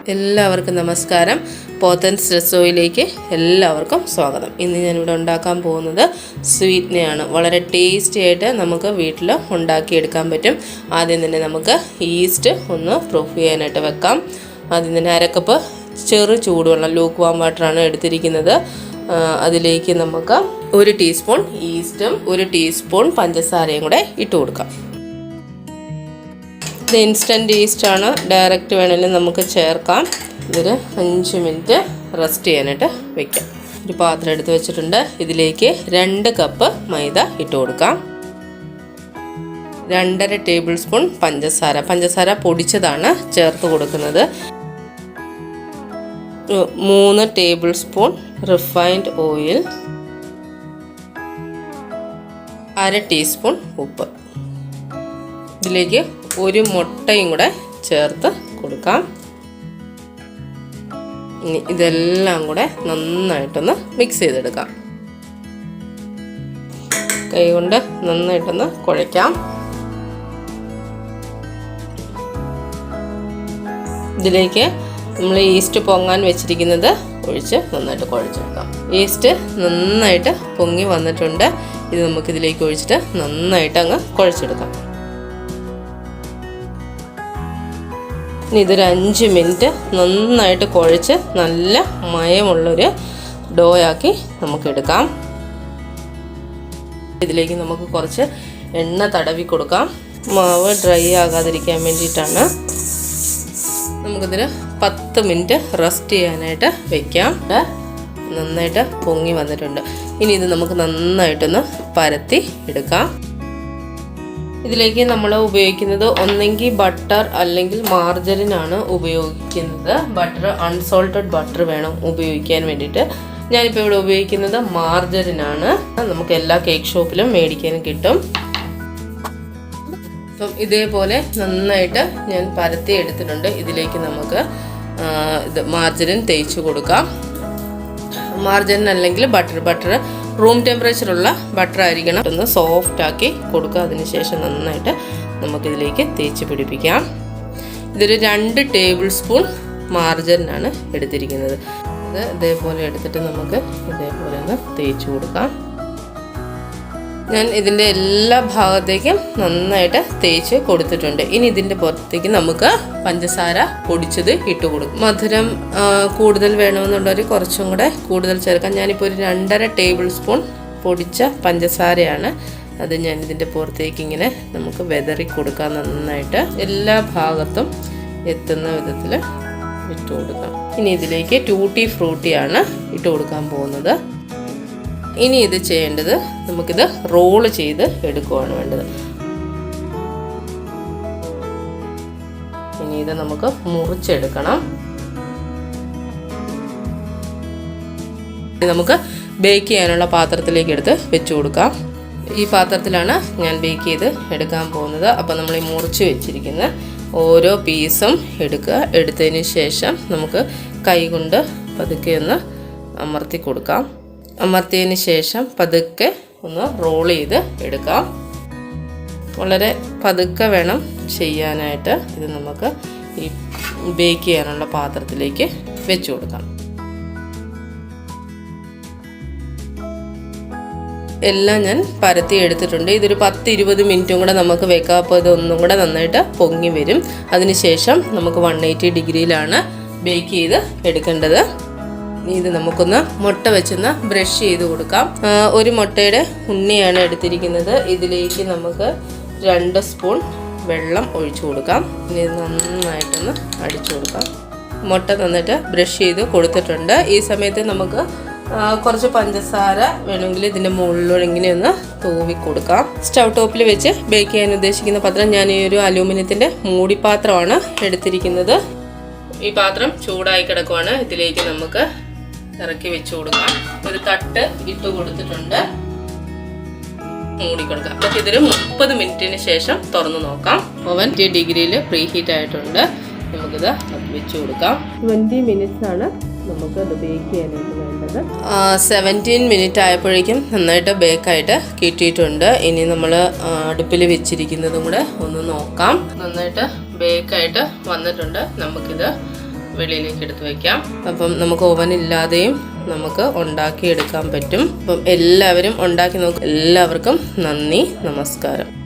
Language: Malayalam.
എല്ലാവർക്കും നമസ്കാരം. പോത്തൻസ് രസോയിലേക്ക് എല്ലാവർക്കും സ്വാഗതം. ഇന്ന് ഞാനിവിടെ ഉണ്ടാക്കാൻ പോകുന്നത് സ്വീറ്റ്നയാണ്. വളരെ ടേസ്റ്റി ആയിട്ട് നമുക്ക് വീട്ടിൽ ഉണ്ടാക്കിയെടുക്കാൻ പറ്റും. ആദ്യം തന്നെ നമുക്ക് ഈസ്റ്റ് ഒന്ന് പ്രൂഫ് ചെയ്യാനായിട്ട് വെക്കാം. ആദ്യം തന്നെ അരക്കപ്പ് ചെറു ചൂടുവെള്ളം ലൂക്ക് വാം വാട്ടറാണ് എടുത്തിരിക്കുന്നത്. അതിലേക്ക് നമുക്ക് 1 ടീസ്പൂൺ ഈസ്റ്റും 1 ടീസ്പൂൺ പഞ്ചസാരയും കൂടെ ഇട്ട് കൊടുക്കാം. ഇത് ഇൻസ്റ്റൻറ്റ് ഈസ്റ്റാണ്, ഡയറക്റ്റ് വേണമെങ്കിലും നമുക്ക് ചേർക്കാം. ഇതൊരു 5 മിനിറ്റ് റെസ്റ്റ് ചെയ്യാനായിട്ട് വയ്ക്കാം. ഒരു പാത്രം എടുത്ത് വെച്ചിട്ടുണ്ട്. ഇതിലേക്ക് 2 കപ്പ് മൈദ ഇട്ട് കൊടുക്കാം. 2.5 ടേബിൾ സ്പൂൺ പഞ്ചസാര പൊടിച്ചതാണ് ചേർത്ത് കൊടുക്കുന്നത്. 3 table spoon refined oil, 1/2 teaspoon ഉപ്പ്. ഇതിലേക്ക് 1 മുട്ടയും കൂടെ ചേർത്ത് കൊടുക്കാം. ഇനി ഇതെല്ലാം കൂടെ നന്നായിട്ടൊന്ന് മിക്സ് ചെയ്തെടുക്കാം. കൈ കൊണ്ട് നന്നായിട്ടൊന്ന് കുഴയ്ക്കാം. ഇതിലേക്ക് നമ്മൾ ഈസ്റ്റ് പൊങ്ങാൻ വെച്ചിരിക്കുന്നത് ഒഴിച്ച് നന്നായിട്ട് കുഴച്ചെടുക്കാം. ഈസ്റ്റ് നന്നായിട്ട് പൊങ്ങി വന്നിട്ടുണ്ട്. ഇത് നമുക്കിതിലേക്ക് ഒഴിച്ചിട്ട് നന്നായിട്ട് അങ്ങ് കുഴച്ചെടുക്കാം. ഇനി ഇതൊരു 5 മിനിറ്റ് നന്നായിട്ട് കുഴച്ച് നല്ല മയമുള്ളൊരു ഡോയാക്കി നമുക്കെടുക്കാം. ഇതിലേക്ക് നമുക്ക് കുറച്ച് എണ്ണ തടവി കൊടുക്കാം. മാവ് ഡ്രൈ ആകാതിരിക്കാൻ വേണ്ടിയിട്ടാണ്. നമുക്കിതിന് 10 മിനിറ്റ് റെസ്റ്റ് ചെയ്യാനായിട്ട് വയ്ക്കാം. നന്നായിട്ട് പൊങ്ങി വന്നിട്ടുണ്ട്. ഇനി ഇത് നമുക്ക് നന്നായിട്ടൊന്ന് പരത്തി എടുക്കാം. ഇതിലേക്ക് നമ്മൾ ഉപയോഗിക്കുന്നത് ഒന്നെങ്കിൽ ബട്ടർ അല്ലെങ്കിൽ മാർജറിനാണ് ഉപയോഗിക്കുന്നത്. ബട്ടർ അൺസോൾട്ടഡ് ബട്ടർ വേണം ഉപയോഗിക്കാൻ വേണ്ടിയിട്ട്. ഞാനിപ്പോൾ ഇവിടെ ഉപയോഗിക്കുന്നത് മാർജറിനാണ്. നമുക്ക് എല്ലാ കേക്ക് ഷോപ്പിലും മേടിക്കാനും കിട്ടും. അപ്പം ഇതേപോലെ നന്നായിട്ട് ഞാൻ പരത്തി എടുത്തിട്ടുണ്ട്. ഇതിലേക്ക് നമുക്ക് മാർജറിൻ തേച്ച് കൊടുക്കാം. മാർജറിൻ അല്ലെങ്കിൽ ബട്ടർ റൂം ടെമ്പറേച്ചറുള്ള ബട്ടർ ആയിരിക്കണം. ഒന്ന് സോഫ്റ്റ് ആക്കി കൊടുക്കുക. അതിനുശേഷം നന്നായിട്ട് നമുക്കിതിലേക്ക് തേച്ച് പിടിപ്പിക്കാം. ഇതൊരു 2 ടേബിൾ സ്പൂൺ മാർജറിനാണ് എടുത്തിരിക്കുന്നത്. അത് ഇതേപോലെ എടുത്തിട്ട് നമുക്ക് ഇതേപോലെ ഒന്ന് തേച്ച് കൊടുക്കാം. ഞാൻ ഇതിൻ്റെ എല്ലാ ഭാഗത്തേക്കും നന്നായിട്ട് തേച്ച് കൊടുത്തിട്ടുണ്ട്. ഇനി ഇതിൻ്റെ പുറത്തേക്ക് നമുക്ക് പഞ്ചസാര പൊടിച്ചത് ഇട്ട് കൊടുക്കും. മധുരം കൂടുതൽ വേണമെന്നുള്ളവർ കുറച്ചും കൂടെ കൂടുതൽ ചേർക്കാം. ഞാനിപ്പോൾ ഒരു 2.5 ടേബിൾ സ്പൂൺ പൊടിച്ച പഞ്ചസാരയാണ്. അത് ഞാൻ ഇതിൻ്റെ പുറത്തേക്ക് ഇങ്ങനെ നമുക്ക് വെതറി കൊടുക്കാം. നന്നായിട്ട് എല്ലാ ഭാഗത്തും എത്തുന്ന വിധത്തിൽ ഇട്ട് കൊടുക്കാം. ഇനി ഇതിലേക്ക് ടൂട്ടി ഫ്രൂട്ടിയാണ് ഇട്ട് കൊടുക്കാൻ പോകുന്നത്. ഇനി ഇത് ചെയ്യേണ്ടത് നമുക്കിത് റോള് ചെയ്ത് എടുക്കുകയാണ് വേണ്ടത്. ഇനി ഇത് നമുക്ക് മുറിച്ചെടുക്കണം. നമുക്ക് ബേക്ക് ചെയ്യാനുള്ള പാത്രത്തിലേക്ക് എടുത്ത് വെച്ച് കൊടുക്കാം. ഈ പാത്രത്തിലാണ് ഞാൻ ബേക്ക് ചെയ്ത് എടുക്കാൻ പോകുന്നത്. അപ്പോൾ നമ്മൾ ഈ മുറിച്ച് വെച്ചിരിക്കുന്ന ഓരോ പീസും എടുക്കുക. എടുത്തതിന് ശേഷം നമുക്ക് കൈ കൊണ്ട് പതുക്കെ ഒന്ന് അമർത്തി കൊടുക്കാം. അമർത്തിയതിന് ശേഷം പതുക്കെ ഒന്ന് റോൾ ചെയ്ത് എടുക്കാം. വളരെ പതുക്കെ വേണം ചെയ്യാനായിട്ട്. ഇത് നമുക്ക് ഈ ബേക്ക് ചെയ്യാനുള്ള പാത്രത്തിലേക്ക് വെച്ച് കൊടുക്കാം. എല്ലാം ഞാൻ പരത്തി എടുത്തിട്ടുണ്ട്. ഇതൊരു 10-20 മിനിറ്റും കൂടെ നമുക്ക് വെക്കാം. അപ്പോൾ ഇതൊന്നും കൂടെ നന്നായിട്ട് പൊങ്ങി വരും. അതിനുശേഷം നമുക്ക് 180 ഡിഗ്രിയിലാണ് ബേക്ക് ചെയ്ത് എടുക്കേണ്ടത്. ഇത് നമുക്കൊന്ന് മുട്ട വെച്ചൊന്ന് ബ്രഷ് ചെയ്ത് കൊടുക്കാം. 1 മുട്ടയുടെ ഉണ്ണിയാണ് എടുത്തിരിക്കുന്നത്. ഇതിലേക്ക് നമുക്ക് 2 സ്പൂൺ വെള്ളം ഒഴിച്ചു കൊടുക്കാം. ഇനി ഇത് നന്നായിട്ടൊന്ന് അടിച്ചു കൊടുക്കാം. മുട്ട നന്നായിട്ട് ബ്രഷ് ചെയ്ത് കൊടുത്തിട്ടുണ്ട്. ഈ സമയത്ത് നമുക്ക് കുറച്ച് പഞ്ചസാര വേണമെങ്കിൽ ഇതിൻ്റെ മുകളിലൂടെ ഇങ്ങനെ ഒന്ന് തൂവി കൊടുക്കാം. സ്റ്റൗ ടോപ്പിൽ വെച്ച് ബേക്ക് ചെയ്യാൻ ഉദ്ദേശിക്കുന്ന പാത്രം ഞാൻ ഈ ഒരു അലൂമിനിയത്തിൻ്റെ മൂടിപ്പാത്രമാണ് എടുത്തിരിക്കുന്നത്. ഈ പാത്രം ചൂടായി കിടക്കുവാണ്. ഇതിലേക്ക് നമുക്ക് ഇറക്കി വെച്ച് കൊടുക്കാം. ഒരു തട്ട് ഇട്ട് കൊടുത്തിട്ടുണ്ട്. മൂടി കൊടുക്കാം. അപ്പോൾ ഇതൊരു 30 മിനിറ്റിന് ശേഷം തുറന്ന് നോക്കാം. ഓവൻ 80 ഡിഗ്രിയിൽ പ്രീ ഹീറ്റ് ആയിട്ടുണ്ട്. നമുക്കിത് വെച്ച് കൊടുക്കാം. 20 മിനിറ്റ്സ് ആണ് നമുക്കത് ബേക്ക് ചെയ്യാനായിട്ട് വേണ്ടത്. 17 മിനിറ്റ് ആയപ്പോഴേക്കും നന്നായിട്ട് ബേക്കായിട്ട് കിട്ടിയിട്ടുണ്ട്. ഇനി നമ്മൾ അടുപ്പിൽ വെച്ചിരിക്കുന്നതും കൂടെ ഒന്ന് നോക്കാം. നന്നായിട്ട് ബേക്കായിട്ട് വന്നിട്ടുണ്ട്. നമുക്കിത് വെളിയിലേക്ക് എടുത്ത് വയ്ക്കാം. അപ്പം നമുക്ക് ഓവൻ ഇല്ലാതെയും നമുക്ക് ഉണ്ടാക്കിയെടുക്കാൻ പറ്റും. അപ്പം എല്ലാവരും ഉണ്ടാക്കി നോക്കും. എല്ലാവർക്കും നന്ദി, നമസ്കാരം.